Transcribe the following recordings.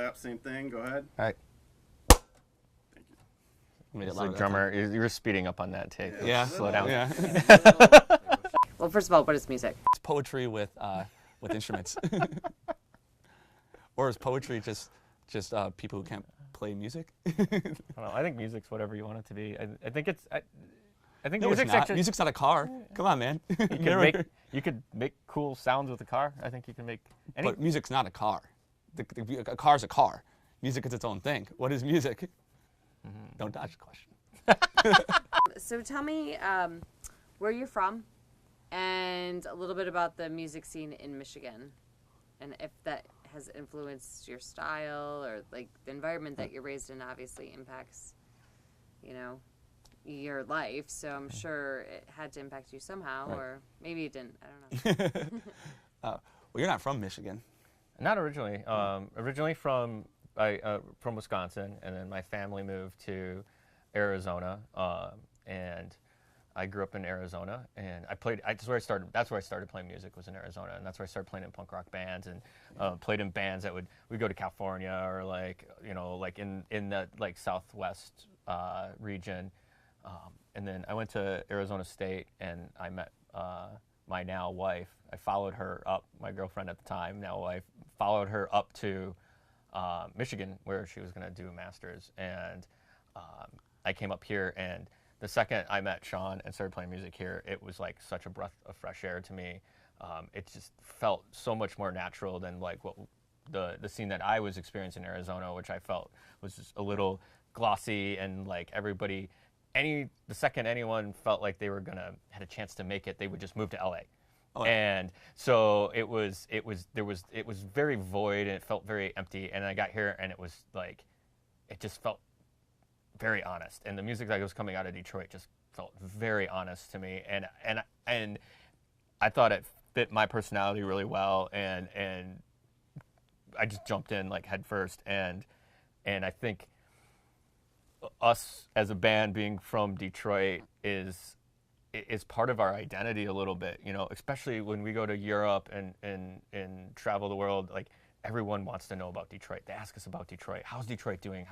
clap, same thing. Go ahead. All right. Thank you. It's the drummer. You were speeding up on that take. Yeah. Slow down. Yeah. Well, first of all, what is music? It's poetry with instruments. Or is poetry just people who can't play music? I don't know. I think music's whatever you want it to be. I think it's. I think No, music's it's not. actually. Music's not a car. Come on, man. You could make cool sounds with a car. I think you can make. But music's not a car. A car's a car. Music is its own thing. What is music? Don't dodge the question. So tell me where you're from and a little bit about the music scene in Michigan and if that has influenced your style or like the environment that you're raised in obviously impacts, you know, your life. So I'm sure it had to impact you somehow, Right. or maybe it didn't. I don't know. Well, you're not from Michigan. Not originally. Originally from Wisconsin, and then my family moved to Arizona, and I grew up in Arizona, and that's where I started playing music, was in Arizona, and that's where I started playing in punk rock bands, and played in bands that we'd go to California or like in the like Southwest region, and then I went to Arizona State, and I met my now wife. I followed her up, my girlfriend at the time, now wife, followed her up to Michigan, where she was going to do a master's, and I came up here, and the second I met Sean and started playing music here, it was like such a breath of fresh air to me. It just felt so much more natural than like what the scene that I was experiencing in Arizona, which I felt was just a little glossy, and like everybody, the second anyone felt like they were had a chance to make it, they would just move to LA. Oh, yeah. And so it was very void, and it felt very empty. And I got here, and it was like, it just felt very honest. And the music that was coming out of Detroit just felt very honest to me. And I thought it fit my personality really well. And I just jumped in like head first. And I think us as a band being from Detroit is part of our identity a little bit, you know, especially when we go to Europe and travel the world. Like, everyone wants to know about Detroit. They ask us about Detroit. How's Detroit doing?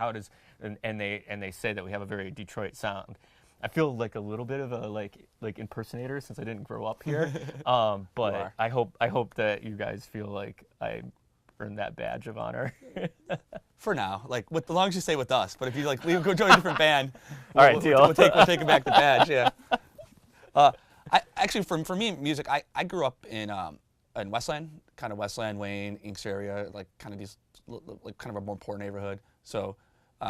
And they say that we have a very Detroit sound. I feel like a little bit of a like impersonator since I didn't grow up here. But I hope that you guys feel like I earned that badge of honor. For now, like as long as you stay with us. But if you like, we go join a different band. All right, deal. We'll take back the badge. Yeah. Actually, for me, music. I grew up in Westland, kind of Westland, Wayne, Inks area, like kind of these, like kind of a more poor neighborhood. So,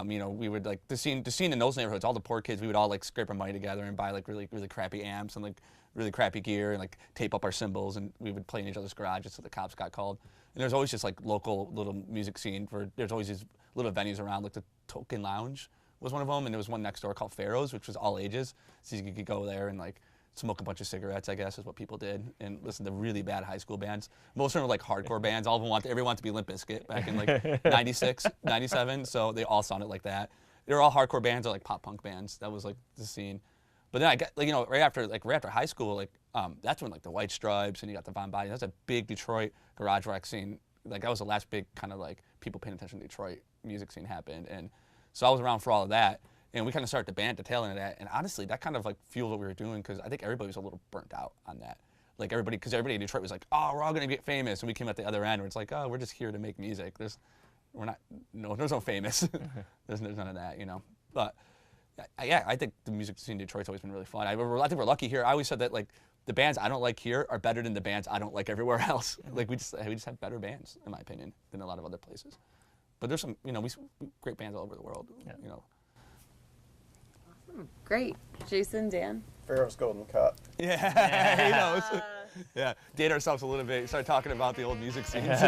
you know, we would like the scene in those neighborhoods. All the poor kids, we would all like scrape our money together and buy like really crappy amps and like really crappy gear and like tape up our cymbals, and we would play in each other's garages so the cops got called. And there's always just like local little music scene there's always these little venues around, like the Token Lounge was one of them, and there was one next door called Pharaoh's, which was all ages, so you could go there and like smoke a bunch of cigarettes, I guess, is what people did, and listen to really bad high school bands. Most of them were like hardcore bands. All of them everyone wanted to be Limp Bizkit back in like 96, 97, so they all sounded like that. They were all hardcore bands or like pop punk bands. That was like the scene. But then I got, like, you know, right after high school, like that's when like the White Stripes and you got the Von Body. That's a big Detroit garage rock scene. Like that was the last big kind of like people paying attention to Detroit music scene happened, and so I was around for all of that. And we kind of started the band to tail end of that. And honestly, that kind of like fueled what we were doing, because I think everybody was a little burnt out on that. Like because everybody in Detroit was like, oh, we're all going to get famous. And we came at the other end where it's like, oh, we're just here to make music. There's no famous. there's none of that, you know. But yeah, I think the music scene in Detroit's always been really fun. I think we're lucky here. I always said that like the bands I don't like here are better than the bands I don't like everywhere else. Like we just have better bands, in my opinion, than a lot of other places. But there's some, you know, we great bands all over the world, you know. Great. Jason, Dan? Pharaoh's Golden Cup. Yeah, he knows. Yeah, date ourselves a little bit, start talking about the old music scenes.